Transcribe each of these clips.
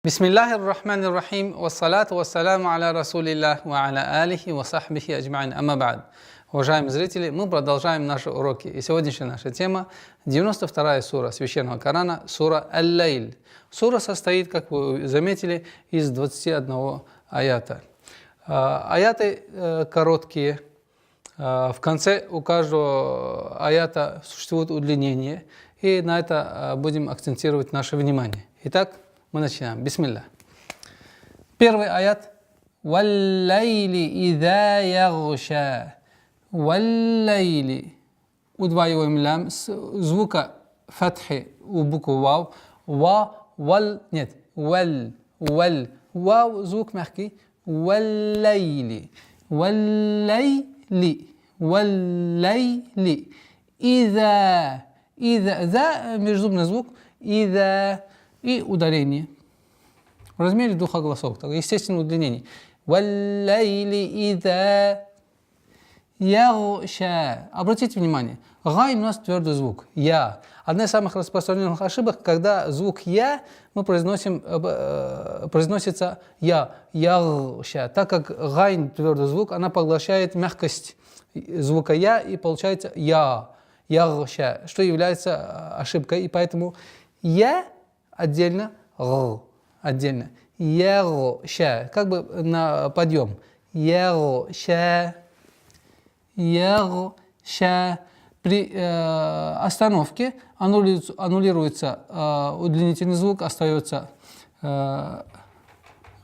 Бисмиллахир рахманир рахим, вассалату вассаляму аля расулиллах, ва аля алихи ва сахбихи аджмаин, амма ба'д. Уважаемые зрители, мы продолжаем наши уроки. И сегодняшняя наша тема 92-я сура Священного Корана, сура Аль-Лайль. Сура состоит, как вы заметили, из 21 аята. Аяты короткие. В конце у каждого аята существует удлинение. И на это будем акцентировать наше внимание. Итак, мы начинаем. Бисмилля. Первый аят. «Валлайли иза ягша». «Валлайли». Удваиваем лям с звука фатхи у буквы вау. Вал. Нет. Вал. Вау звук мягкий. «Валлайли». «Валлайли». «Валлайли». «Иза». «За» межзубный звук. «Иза». И ударение в размере двух огласов, естественное удлинение. «Валлайли иза ягша». Обратите внимание, гайн у нас твердый звук, я. Одна из самых распространенных ошибок, когда звук я мы произносится я, ягша. Так как гайн твердый звук, она поглощает мягкость звука я и получается я, ягша, что является ошибкой. И поэтому я отдельно, отдельно. Ягша, как бы на подъем. Ягша. При остановке аннулируется удлинительный звук, остается в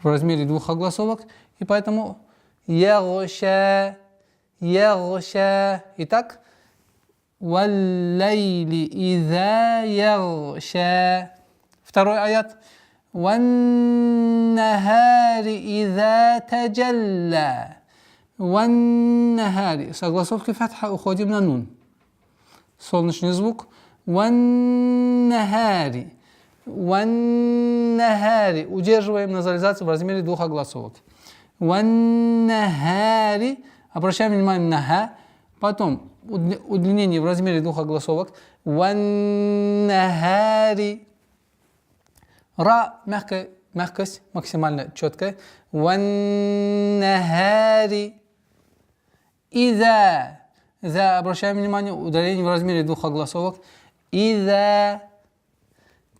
размере двух огласовок. И поэтому ягша. Итак, валлайли иза ягша. Второй аят. «Ваннахари иза таджалла». «Ваннахари». С огласовки фатха уходим на нун. Солнечный звук. «Ваннахари». «Ваннахари». Удерживаем назализацию в размере двух огласовок. «Ваннахари». Обращаем внимание на «ха». Потом удлинение в размере двух огласовок. «Ваннахари». Ра мягкость максимально четкая. «Ваннахари». «Иза». «За» обращаем внимание, ударение в размере двух огласовок. «Иза».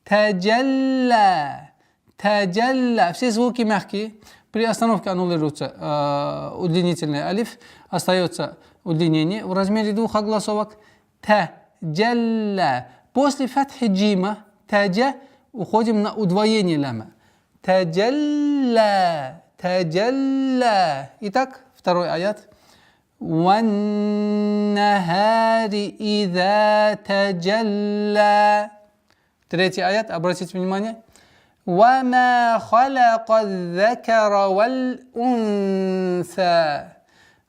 «Таджалла». «Таджалла». Все звуки мягкие. При остановке аннулируется удлинительный алиф. Остается удлинение в размере двух огласовок. «Таджалла». После фатхи джима «таджа» уходим на удвоение ляма. Таджалла. Таджалла. Итак, второй аят. Ваннахари иза таджалла. Третий аят, обратите внимание. Вама халака закара вал унса.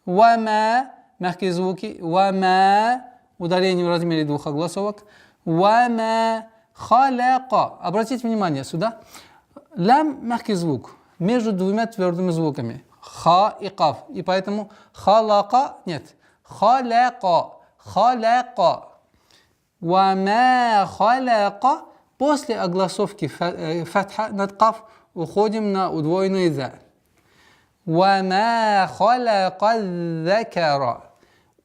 Вама, мягкие звуки. Вама, ударение в размере двух огласовок. Вама халака. Обратите внимание сюда. Лям мягкий звук между двумя твердыми звуками. Ха и каф. И поэтому халака нет. Халака. Халака. Вама халака. После огласовки фатха над каф уходим на удвоенный за. Вама халака закара.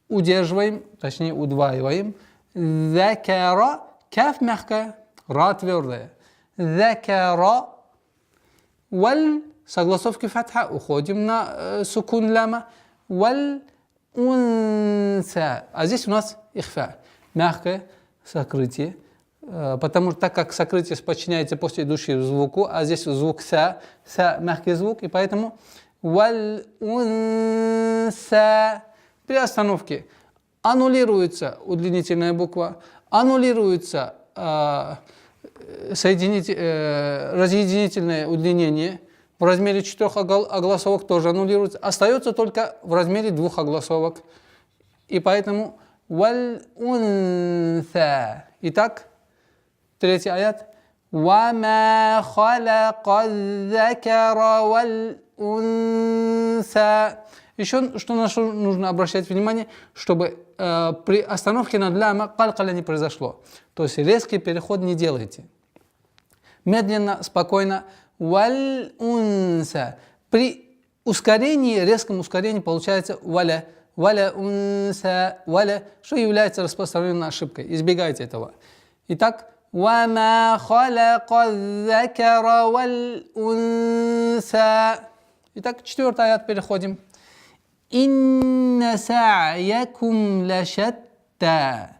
Удерживаем, точнее удваиваем. Закара. Каф мягкая, ра твердая. Закара. Валь, с огласовки фатха уходим на сукун ляма. Валь унса. А здесь у нас ихфа. Мягкое сокрытие. Потому что так как сокрытие подчиняется после идущему звуку, а здесь звук са мягкий звук, и поэтому валь унса. При остановке аннулируется удлинительная буква. Аннулируется разъединительное удлинение в размере 4 огласовок тоже аннулируется. Остается только в размере 2 огласовок. И поэтому валь унса. Итак, третий аят. Вама халака закара валь унса. Еще что нужно обращать внимание, чтобы при остановке над ляма калькаля не произошло. То есть резкий переход не делайте. Медленно, спокойно. валь унса. При ускорении, резком ускорении получается валя. Валя унса, валя, что является распространенной ошибкой. Избегайте этого. Итак, вама халяка закара валь унса. Итак, 4-й аят переходим. Инна са'якум лашатта.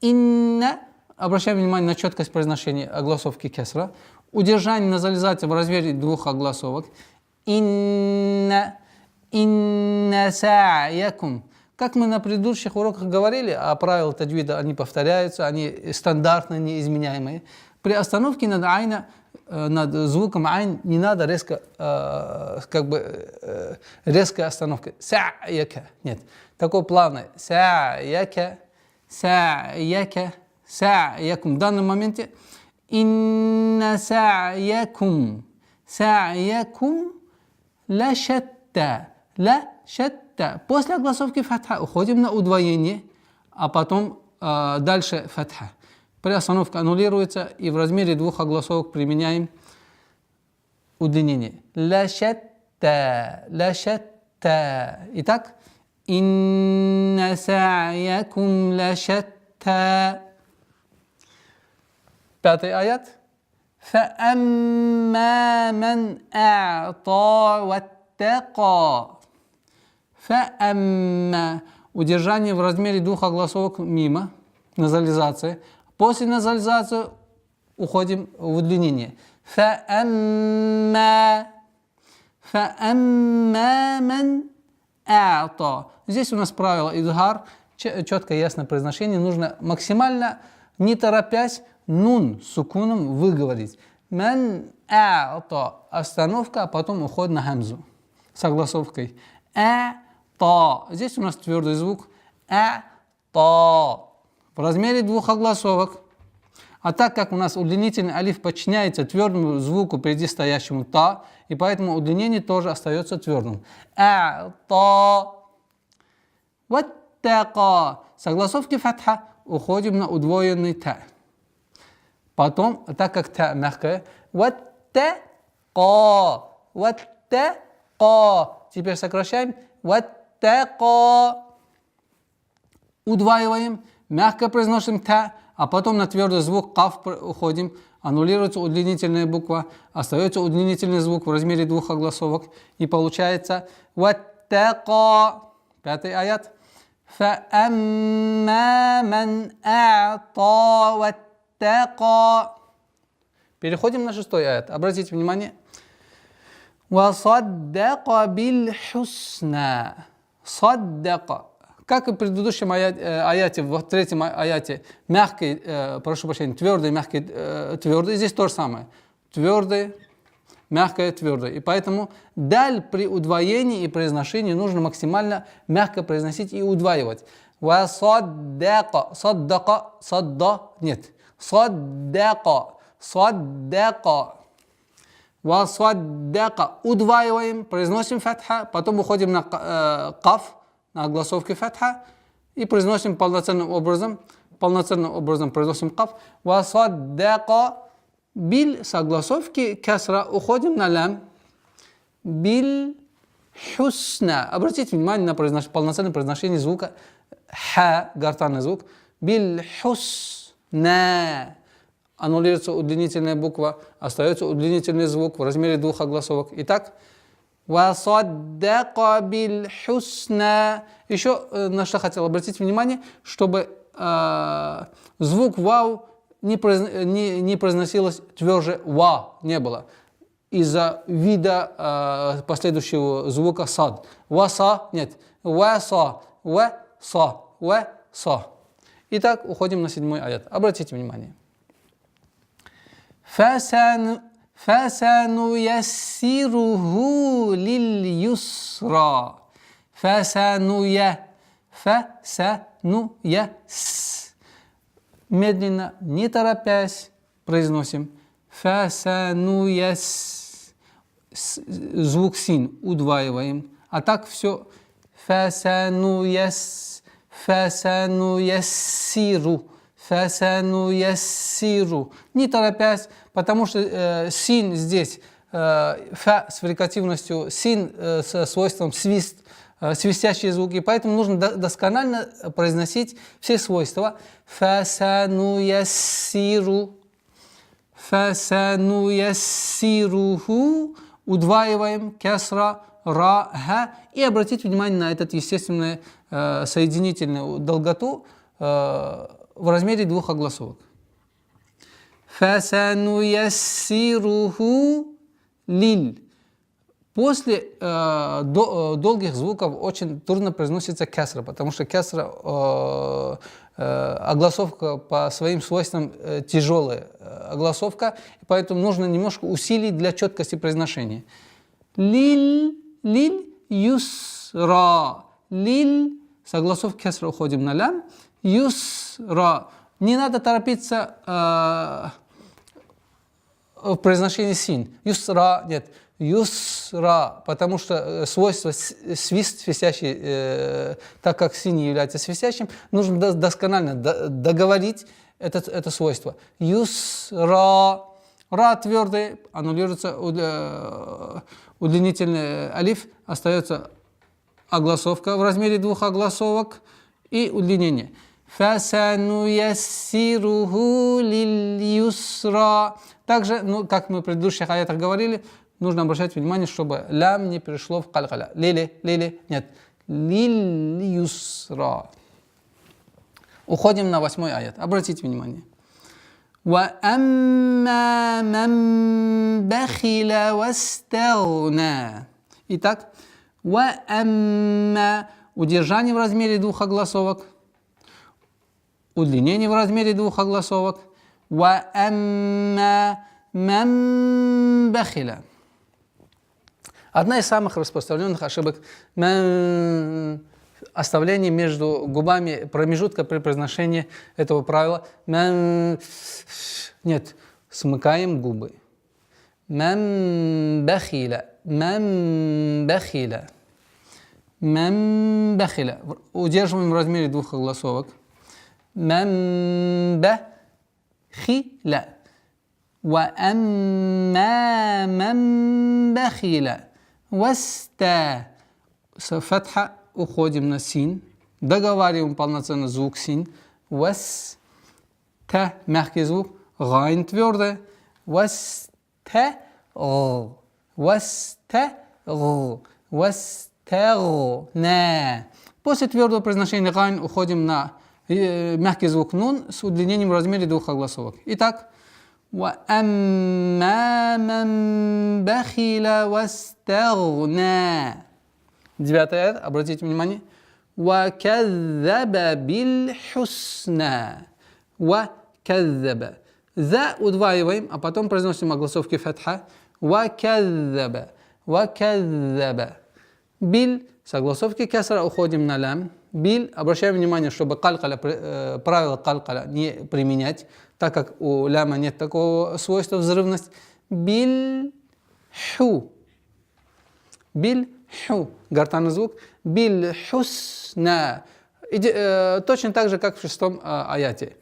Инна, обращаем внимание на четкость произношения огласовки кесра. Удержание назализации в размере 2 огласовок. Инна са'якум. Как мы на предыдущих уроках говорили, а правила таджвида, они повторяются, они стандартно неизменяемые. При остановке над звуком айн не надо резко, резкая остановка. Са'яка. Нет. Такой плавный. Са'яка. Са'яка. Са'якум. В данном моменте инна са'якум. Са'якум лашатта. Лашатта. После огласовки фатха уходим на удвоение, а потом дальше фатха. При остановке аннулируется, и в размере 2 огласовок применяем удлинение. Лашатта. Лашатта. Итак, инна са'якум лашатта. 5-й аят. فَأَمَّا مَنْ أَعْطَى وَاتَّقَى. فَأَمَّا. Удержание в размере 2 огласовок мимо, назализация. После назализации уходим в удлинение. فَأَمَّا مَنْ أَعْطَى. Здесь у нас правило идгар, четкое ясное произношение. Нужно максимально, не торопясь, нун с сукуном выговорить. Ман а'та. Остановка, а потом уход на хамзу. С огласовкой. А-та. Здесь у нас твердый звук. А-та. В размере 2 огласовок. А так как у нас удлинительный алиф подчиняется твердому звуку преди стоящему та, и поэтому удлинение тоже остается твердым. А-та. Ваттака. С огласовки фатха уходим на удвоенный та. Потом, так как та мягкая, ваттака. Ваттака. Теперь сокращаем. Ваттака. Удваиваем, мягко произносим та, а потом на твердый звук каф уходим. Аннулируется удлинительная буква, остается удлинительный звук в размере 2 огласовок. И получается ваттака. 5-й аят. فَأَمَّا مَنْ أَعْطَى وَاتَّقَى. Переходим на 6-й аят. Обратите внимание. وَصَدَّقَ بِالْحُسْنَى. صَدَّقَ. Как и в предыдущем аяте, в 3-м аяте, мягкий, прошу прощения, твердый, мягкий, твердый. Здесь то же самое. Твердый, мягкое, твердое. И поэтому даль при удвоении и произношении нужно максимально мягко произносить и удваивать. Васаддака. Саддака. Садда. Нет. Саддака. Саддака. Васаддака. Удваиваем, произносим фатха, потом уходим на каф, на огласовке фатха, и произносим полноценным образом произносим каф. Васаддака. Биль с огласовки касра уходим на лям. Биль хусна. Обратите внимание на полноценное произношение звука ха, гортанный звук. Биль хусна. Аннулируется удлинительная буква, остается удлинительный звук в размере 2 огласовок. Итак, васаддака биль хусна. Еще на что хотел обратить внимание, чтобы звук вау не произносилось тверже ва, не было. Из-за вида последующего звука сад. Васа, нет. Васа, васа, васа. Итак, уходим на 7-й аят. Обратите внимание. Фасануяссируху лиль-юсра. Фасануяс. Медленно, не торопясь, произносим. Фасануяс. Звук син удваиваем. А так все. Фасануяссиру. Фасануяссиру. Не торопясь, потому что син здесь фа с фрикативностью, син с свойством свист, свистящие звуки, поэтому нужно досконально произносить все свойства. Фасануяссиру, фасануяссируху, удваиваем, кесра, ра, ха, и обратить внимание на этот естественный соединительную долготу в размере двух огласовок. Фасануяссируху лиль. После долгих звуков очень трудно произносится кесра, потому что кесра огласовка по своим свойствам тяжелая огласовка, поэтому нужно немножко усилить для четкости произношения. Лиль, лиль, юсра. Лиль, с огласовки кесра уходим на лям. Юсра. Не надо торопиться в произношении син. Юсра, нет. Юсра, потому что свойство свист свистящий, так как син является свистящим, нужно досконально договорить это свойство. Юсра. Ра твердый, аннулируется удлинительный алиф, остается огласовка в размере двух огласовок и удлинение. Фасануяссируху лиль-юсра. Также, как мы в предыдущих аятах говорили, нужно обращать внимание, чтобы лям не перешло в калькаля. Лили, лили, нет. Лиль-юсра. Уходим на 8 аят. Обратите внимание. وَأَمَّا مَنْ بَخِلَ وَاسْتَغْنَى. Итак, وَأَمَّا удержание в размере двух огласовок, удлинение в размере двух огласовок. وَأَمَّا مَنْ بَخِلَ. Одна из самых распространенных ошибок оставление между губами промежутка при произношении этого правила. Нет, смыкаем губы. Ман бахиля, ман бахиля, ман бахиля. Удерживаем в размере двух огласовок. Ман бахиля. Ва амма ман бахиля. Васта. С фатха уходим на син, договариваем полноценный звук син. Вас, та, мягкий звук, гайн твердый. Вас, та, г, вас, та, г, вас, та, г, на. После твердого произношения гайн уходим на мягкий звук нун с удлинением в размере двух огласовок. Итак, وَأَمَّا مَنْ بَخِلَ وَاسْتَغْنَى. 9 аят, обратите внимание. وَكَذَّبَ بِالْحُسْنَى. وَكَذَّبَ. За удваиваем, а потом произносим огласовки фатха. وَكَذَّبَ. وَكَذَّبَ. Бил, с огласовки кесра уходим на лям. Бил, обращаем внимание, чтобы правило калькаля не применять, так как у ляма нет такого свойства взрывность. Бил ху. Бил ху. Гортанный звук. Бил хусна. Точно так же, как в 6 аяте.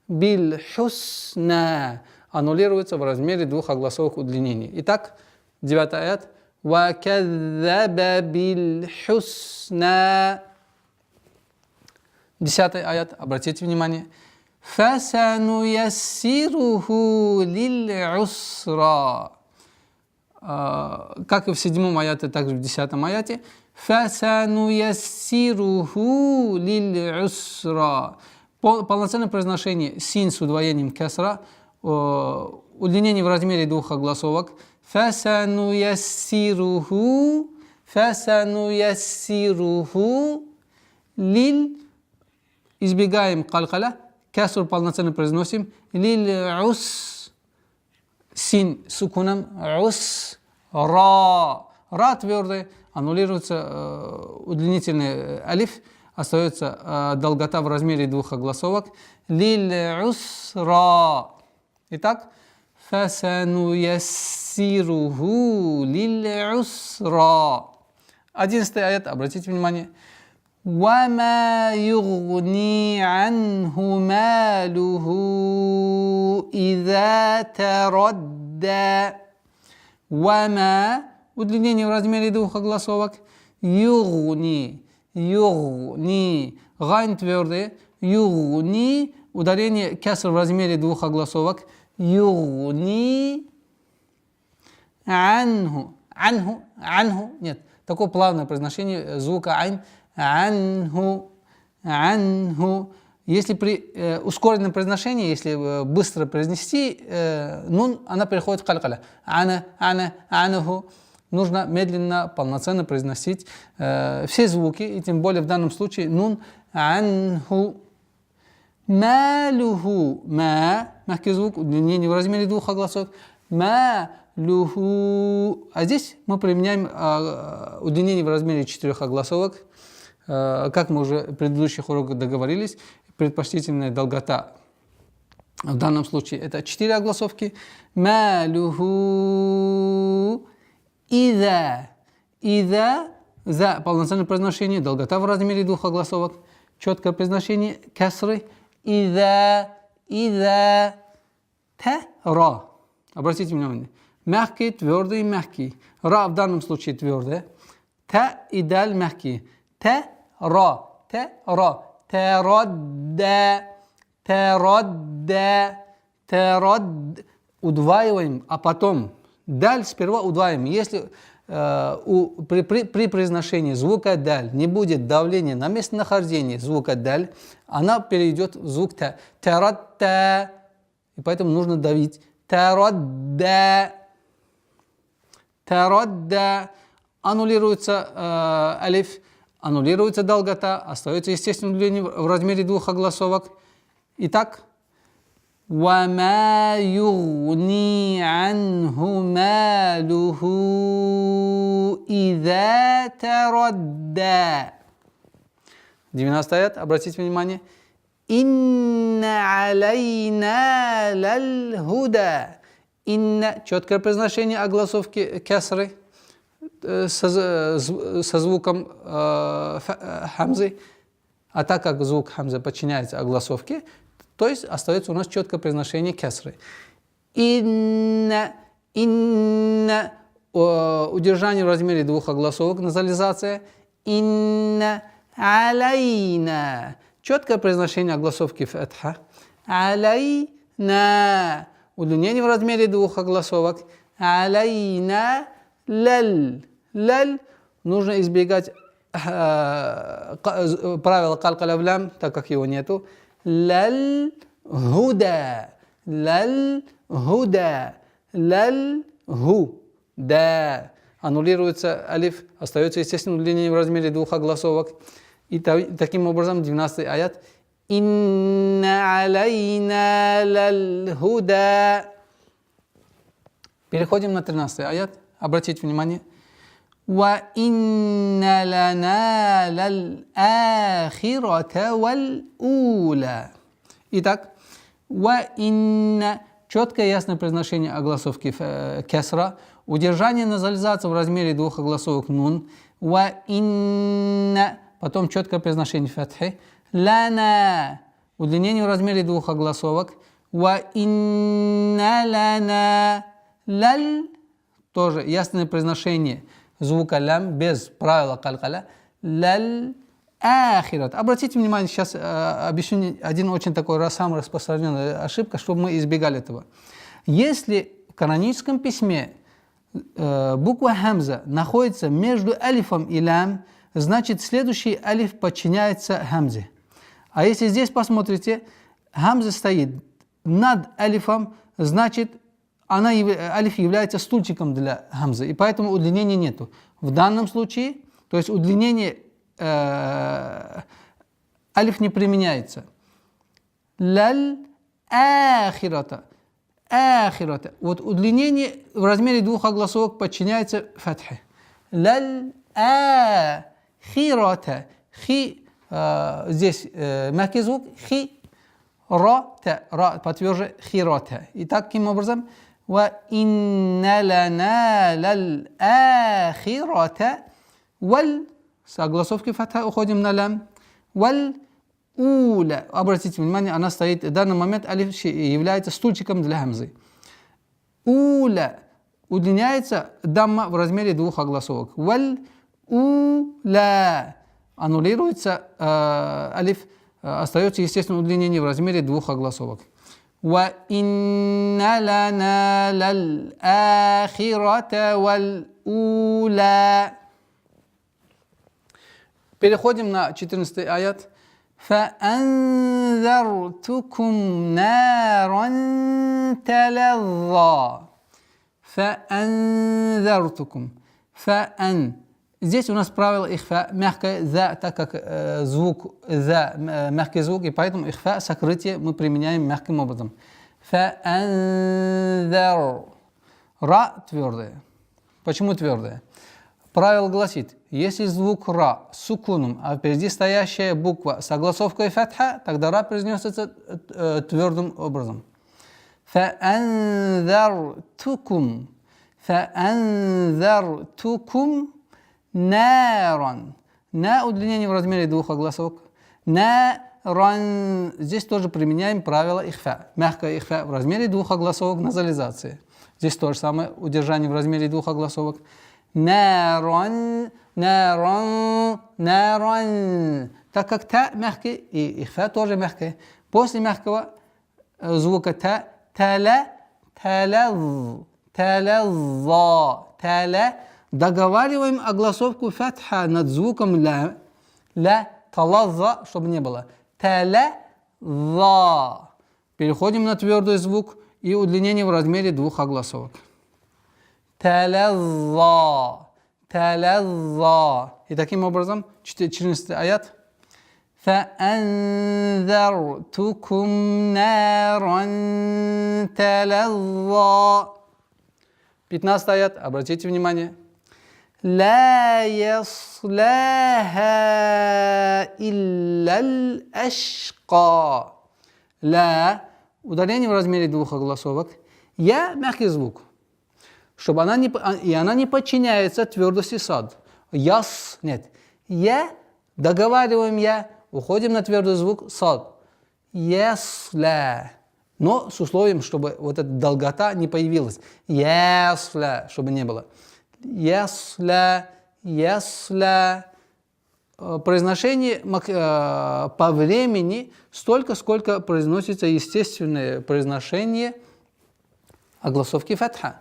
Бил хусна. Аннулируется в размере двух огласовых удлинений. Итак, 9 аят. وَكَذَّبَ بِالْحُسْنَى. 10 аят, обратите внимание. فَسَنُيَسِّرُهُ لِلْعُسْرَى. Как и в 7 аяте, также в 10 аяте. فَسَنُيَسِّرُهُ لِلْعُسْرَى. Полноценное произношение син с удвоением кесра, удлинение в размере двух огласовок. فَسَنُيَسِّرُهُ лиль. Избегаем калькаля, кеср полноценно произносим. Лиль-ус. Син сукуном. Ус. Ра. Ра твердый. Аннулируется удлинительный алиф. Остается долгота в размере двух огласовок. Лиль-ус-ра. Итак, فَسَنُيَسِّرُهُ لِلْعُسْرَى. 11 аят, обратите внимание. وَمَا يُغْنِي عَنْهُ مَالُهُ إِذَا تَرَدَّى. Вама. Удлинение в размере двух огласовок. Югни. Югни. Гайн твердый. Югни. Ударение кеср в размере двух огласовок. Югни. Анху. Анху. Анху. Нет. Такое плавное произношение звука айн. Анху. Анху. Если при ускоренном произношении, если быстро произнести нун, она переходит в калькаля. Ана, ана, анаху. Нужно медленно, полноценно произносить все звуки, и тем более в данном случае нун, анху. Малюху. Ма. Мягкий звук, удлинение в размере двух огласов. Малюху. А здесь мы применяем удлинение в размере 4 огласовок. Как мы уже в предыдущих уроках договорились, предпочтительная долгота в данном случае это 4 огласовки. Малюху. Иза. Иза. За полноценное произношение, долгота в размере двух огласовок. Четкое произношение кесры. Иза. Иза. Та. Ра. Обратите внимание. Мягкий, твердый, мягкий. Ра в данном случае твердая. Та и даль мягкие. Та. Ра. Та. Ра. Тарадда. Тарадда. Тарад. Удваиваем, а потом даль сперва удваиваем. Если при произношении звука даль не будет давления на местонахождение звука даль, она перейдет в звук та. Тарадда. И поэтому нужно давить. Тарадда. Тарадда. Аннулируется алиф. Аннулируется долгота, остается естественное удлинение в размере двух огласовок. Итак, وَمَا يُغْنِي عَنْهُ مَالُهُ إِذَا تَرَدَّى. 90 аят, обратите внимание. «Инна алейна лаль-худа». «Инна» – четкое произношение огласовки кесры со звуком хамзы, а так как звук хамзы подчиняется огласовке, то есть остается у нас четкое произношение кесры. Инна, инна, удержание в размере двух огласовок, назализация. Инна алейна, четкое произношение огласовки фатха. Алейна, удлинение в размере двух огласовок. Алейна. Лаль. Лаль. Нужно избегать правила калькаля в лям, так как его нету. Лаль. Худа. Лаль. Худа. Лаль. Ху. Да. Аннулируется алиф. Остается естественное удлинение в размере двух огласовок. И таким образом 12 аят. Инна алейна лаль худа. Переходим на 13 аят. Обратите внимание. Ва инна лана лал-ахирата вал-ула. Итак, ва инна, четкое ясное произношение огласовки кесра, удержание назализации в размере двух огласовок нун. Ва инна, потом четкое произношение фатхи. Лана, удлинение в размере двух огласовок. Ва инна лана лал. Тоже ясное произношение звука лям без правила калькаля. Лаль ахират. Обратите внимание, сейчас объясню один очень такой самый распространенная ошибка, чтобы мы избегали этого. Если в каноническом письме буква хамза находится между алифом и лям, значит следующий алиф подчиняется хамзе. А если здесь посмотрите, хамза стоит над алифом, значит алиф является стульчиком для хамзы, и поэтому удлинения нету. В данном случае, то есть удлинение алиф не применяется. Лаль ахирата. Ахирата. Вот удлинение в размере двух огласовок подчиняется фатхе. Лаль ахирата. Хи, здесь мягкий звук. Хи. Ра-та. Ра потверже. Хирата. И таким образом وَإِنَّ لَنَا لَلْآخِرَةَ с огласовки фатха уходим на лям. وَالْأُولَى. Обратите внимание, она стоит, в данный момент алиф является стульчиком для хамзы. Уля. удлиняется дамма в размере двух огласовок. Валь уля. Аннулируется алиф, остается естественное удлинение в размере двух огласовок. Ва инна лана лал ахирата валь уля. Переходим на 14 аят. فأنذرتكم نارا تلظى. فأنذرتكم. فأن. Здесь у нас правило ихфа, мягкое за, так как звук за, мягкий звук, и поэтому ихфа, сокрытие мы применяем мягким образом. Фаанзар. Ра твердое. Почему твердое? Правило гласит, если звук ра с сукуном, а впереди стоящая буква с огласовкой фатха, тогда ра произносится твердым образом. Фаанзартукум. Фаанзартукум наран. На удлинение в размере двух огласовок. Наран. Здесь тоже применяем правило ихфа. Мягкое ихфа в размере двух огласовок назализации. Здесь то же самое удержание в размере двух огласовок. Наран, наран, наран. Так как та мягкий и ихфа тоже мягкое. После мягкого звука та, таля, талаз, талаза, таля. Договариваем огласовку фатха над звуком ля. Ля, талаза, чтобы не было. Таля, за. Переходим на твердый звук и удлинение в размере двух огласовок. Талаза, талаза. И таким образом, 14 аят. فأنذرتكم نارا تلظى. 15 аят, обратите внимание. لا يصلاها إلا الأشقى. لا. Ударение в размере двух огласовок. Я мягкий звук. Чтобы она не подчиняется твердости сад. Яс. Нет. Я. Договариваем я. Уходим на твердый звук сад. Ясла. Но с условием, чтобы вот эта долгота не появилась. Ясла. Чтобы не было. Ясла. Ясла. Произношение по времени столько, сколько произносится естественное произношение огласовки фатха.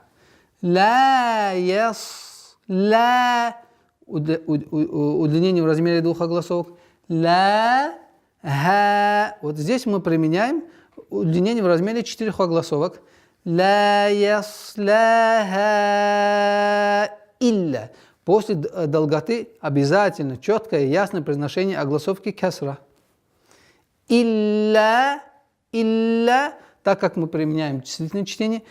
Ла яс. Ла. Удлинение в размере двух огласовок. Ла. Ха. Вот здесь мы применяем удлинение в размере 4 огласовок. Ла яслаха илля. После долготы обязательно четкое и ясное произношение огласовки касра. Илля, илля, так как мы применяем числительное чтение,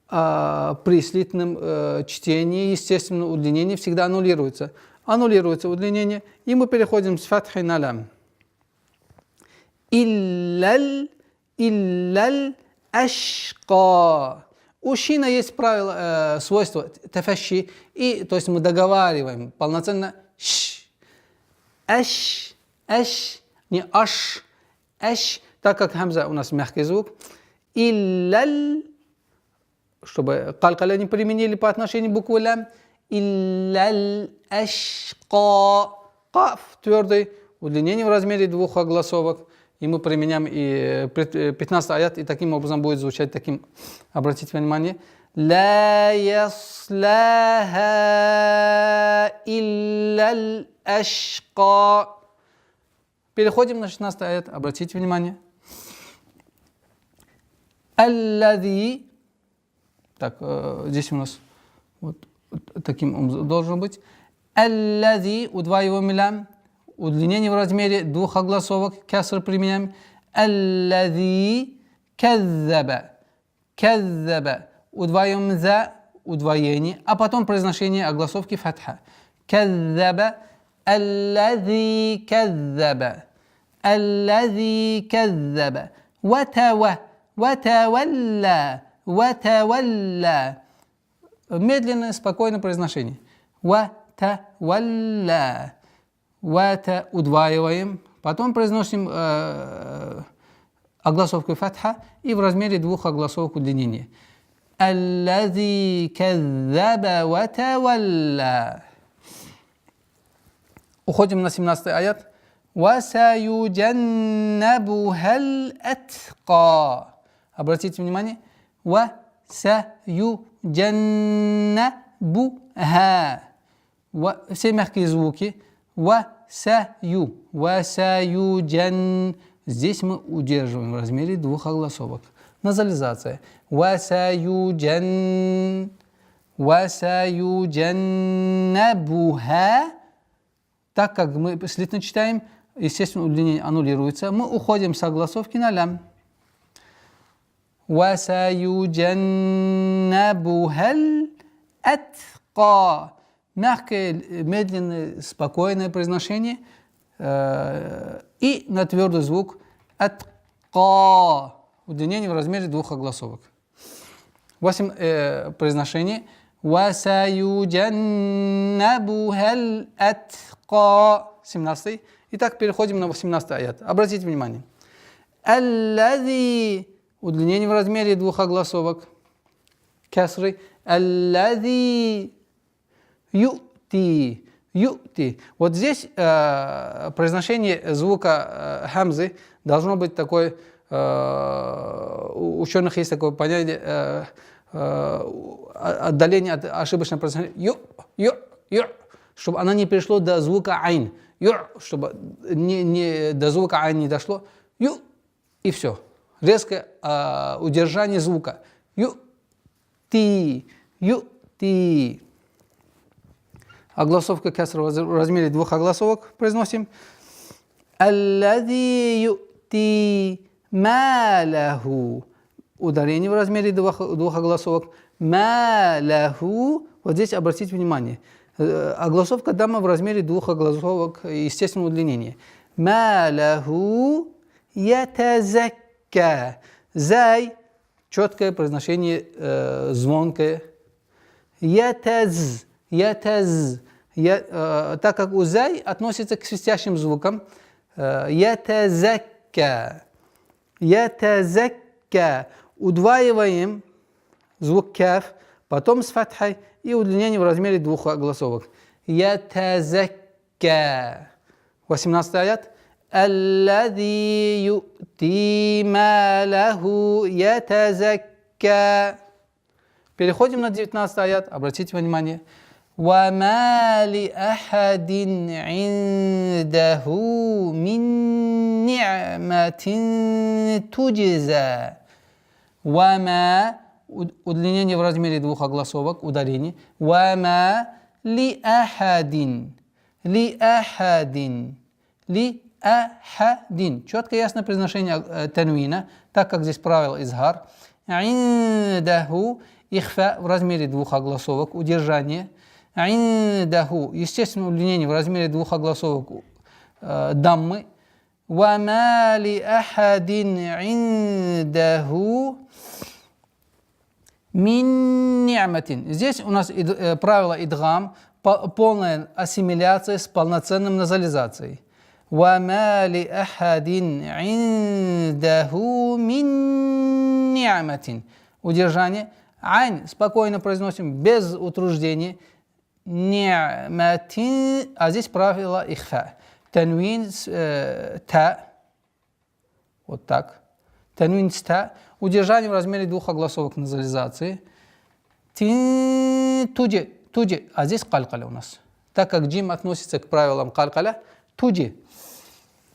при слитном чтении, естественно, удлинение всегда аннулируется. Аннулируется удлинение, и мы переходим с фатхи на лям. Илляль, илляль ашка. У шина есть правило, свойство тафаши, и то есть мы договариваем полноценно ш. Аш, аш, не аш, аш, так как хамза у нас мягкий звук. Илляль, чтобы калькаля не применили по отношению к букве лям. Илляль ашка. Каф твердый, удлинение в размере двух огласовок. И мы применяем и 15 аят, и таким образом будет звучать таким. Обратите внимание. Ла яслаха илляль ашка. Переходим на 16 аят. Обратите внимание. Аллади. Так, здесь у нас вот таким образом должен быть. Аллади, удваиваем лям. Удлинение в размере двух огласовок. Каср применяем. Аллади каззаба. Каззаба. Удваиваем за удвоение, а потом произношение огласовки фатха. Каззаба. Аллади каззаба. Аллади каззаба. Ватава. Ватавалла. Ватавалла. Медленное, спокойное произношение. Ватавалла. Вата удваиваем, потом произносим огласовку фатха и в размере двух огласовок удлинения. الذي كذب وتولى. Уходим на 17 аят. وَسَيُجَنَّبُهَا الْأَتْقَى. Обратите внимание. وَسَيُجَنَّبُهَا. Все мягкие звуки. وَسَيُجَنَّ. Здесь мы удерживаем в размере двух огласовок. Назализация. وَسَيُجَنَّبُهَا. Так как мы слитно читаем, естественно, удлинение аннулируется. Мы уходим с огласовки на лям. وَسَيُجَنَّبُهَا الْأَتْقَى. Мягкое, медленное, спокойное произношение. И на твердый звук «атқа». Удлинение в размере двух огласовок. 8 произношение. وَسَيُجَنَّبُهَا الْأَتْقَى. 17. Итак, переходим на 18 аят. Обратите внимание. الَّذِي. Удлинение в размере двух огласовок. Касры. الَّذِي يُؤْتِي. Юти. Вот здесь произношение звука хамзы должно быть такое, у ученых есть такое понятие отдаление от ошибочного произношения. Чтобы она не пришло до звука айн. Чтобы до звука айн не дошло. И все. Резкое удержание звука. Юти. Огласовка касра в размере двух огласовок произносим. الذي يؤتي ماله. Ударение в размере двух огласовок. Маляху. Вот здесь обратите внимание. Огласовка дамма в размере двух огласовок, естественное удлинение. Маляху ятазакка. Зай. Четкое произношение, звонкое. Ятаз. Так как у зай относится к свистящим звукам. Ятазакка. Удваиваем звук каф, потом с фатхой и удлинение в размере двух огласовок. Ятазакка. 18 аят. الذي يؤتي ماله يتزكى. Переходим на 19 аят. Обратите внимание. وَمَا لِأَحَدٍ عِنْدَهُ مِنْ نِعْمَةٍ تُجْزَى. وَمَا. Удлинение в размере двух огласовок. Ударение. وَمَا لِأَحَدٍ. Четко ясно произношение танвина, так как здесь правило изхар. عِنْدَهُ. Ихфа в размере двух огласовок, удержание. Индаху, естественно, удлинение в размере двух огласовок даммы. Вама ли ахадин индаху мин ни'матин. Здесь у нас правило идгам, полная ассимиляция с полноценным назализацией. Вама ли ахадин индаху мин ни'матин. Удержание. Айн спокойно произносим, без утруждения. Ни'матин. А здесь правило ихфа. Танвин с та. Вот так. Танвин с та. Удержание в размере двух огласовок назализации. Туджи. А здесь калькаля у нас. Так как джим относится к правилам калькаля. Туджи.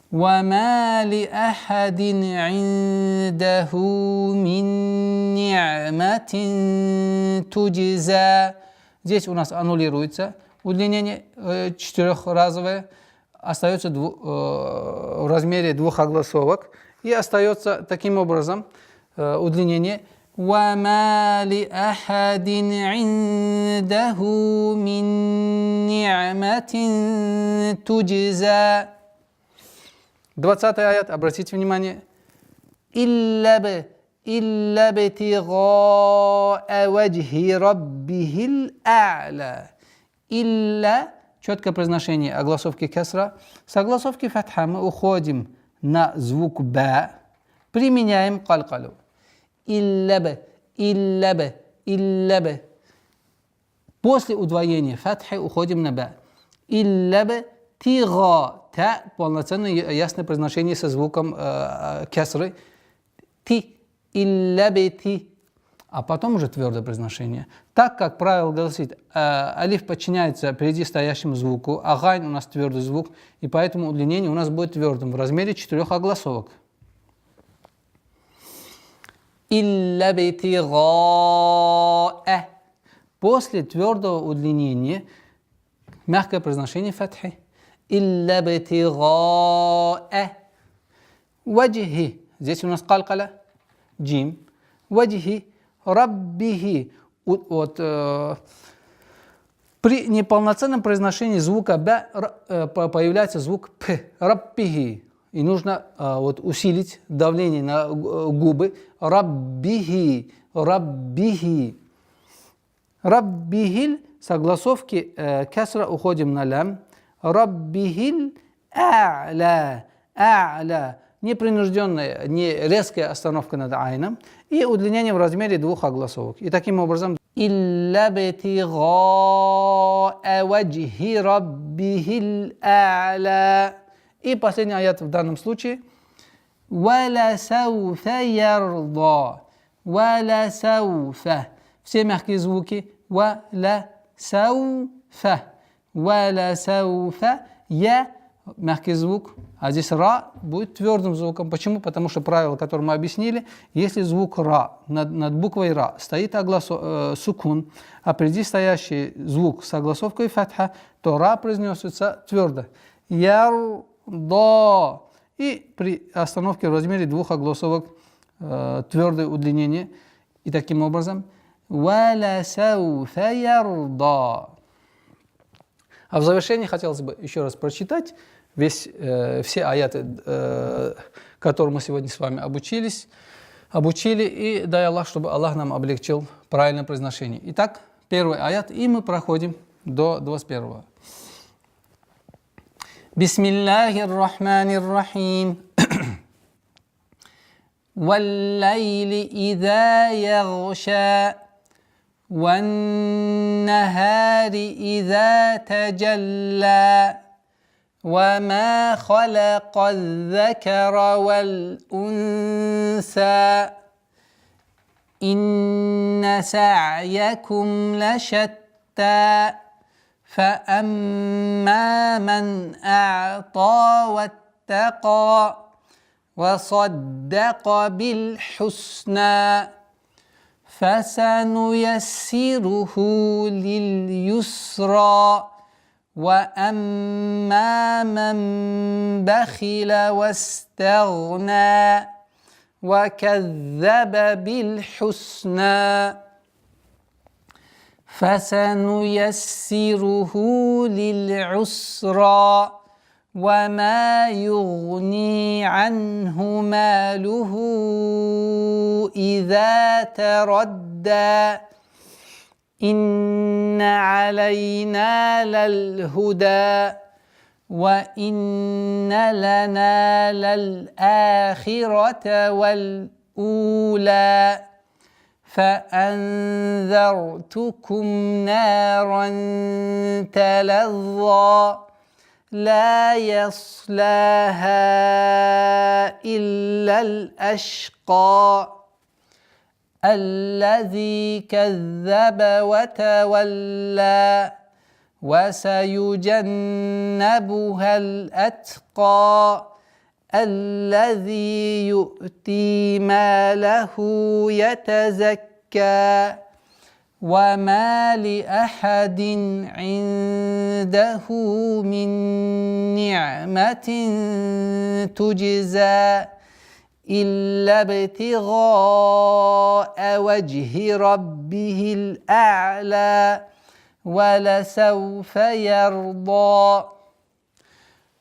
وَمَا لِأَحَدٍ عِنْدَهُ مِنْ نِعْمَةٍ تُجْزَى. Здесь у нас аннулируется удлинение четырехразовое, остается в размере двух огласовок и остается таким образом удлинение وَمَا لِأَحَدٍ عِنْدَهُ مِنْ نِعْمَةٍ تُجْزَى. 20 аят, обратите внимание. إِلَّا ابْتِغَاءَ وَجْهِ رَبِّهِ الْأَعْلَى. Илля, четкое произношение огласовки касра. С огласовки фатха мы уходим на звук ба, применяем калькалю. Илля Иллябе. После удвоения фатхи уходим на ба. Иллябе тига. Та полноценное ясное произношение со звуком кесры. Ти. Иллябе ти. А потом уже твердое произношение. Так как правило гласит, алиф подчиняется впереди стоящему звуку, а гайн у нас твердый звук, и поэтому удлинение у нас будет твердым в размере 4 огласовок. Илля битигаэ. После твердого удлинения мягкое произношение фатхи. Илля битигаэ. Ваджхи. Здесь у нас калкала. Джим. Ваджхи. Раббихи. Вот, при неполноценном произношении звука б появляется звук п. Раббихи. И нужно усилить давление на губы. Раббихи. Раббихи. Раббихиль. Согласовки кесра уходим на лям. Раббихиль а'ля. А'ля. Непринужденная, не резкая остановка над айном и удлинение в размере 2 огласовок. И таким образом илля битигаэ ваджхи раббихил а'ля. И последний аят в данном случае валя сауфа ярда. Валя сауфа. Все мягкие звуки. Валя сауфа. Валя сауфа. Я мягкий звук, а здесь ра будет твердым звуком. Почему? Потому что правило, которое мы объяснили, если звук ра над буквой ра стоит сукун, а впереди стоящий звук с огласовкой фатха, то ра произносится твердо. Ярда. И при остановке в размере 2 огласовок твердое удлинение. И таким образом валя сауфа ярда. А в завершении хотелось бы еще раз прочитать все аяты, которые мы сегодня с вами обучили, и дай Аллах, чтобы Аллах нам облегчил правильное произношение. Итак, первый аят, и мы проходим до 21-го. Бисмиллахир рахманир рахим. Валлайли иза ягша. والنهار إذا تجلى وما خلق الذكر والأنثى إن سعيكم لشتى فأما من أعطى واتقى وصدق بالحسنى فسنيسره لليسرى وأما من بخل واستغنى وكذب بالحسنى فسنيسره للعسرى وما يغني عنه ماله إذا تردى إن علينا للهدى وإن لنا للآخرة والأولى فأنذرتكم نارا تلظى لا يصلاها إلا الأشقى الذي كذب وتولى وسيجنبها الأتقى الذي يؤتي ماله يتزكى وما لأحد عنده من نعمة تجزى إلا ابتغاء وجه ربه الأعلى ولسوف يرضى.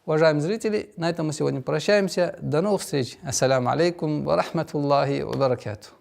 Уважаемые зрители, на этом мы сегодня прощаемся. До новых встреч. Ассаляму алейкум ва рахматуллахи ва баракатух.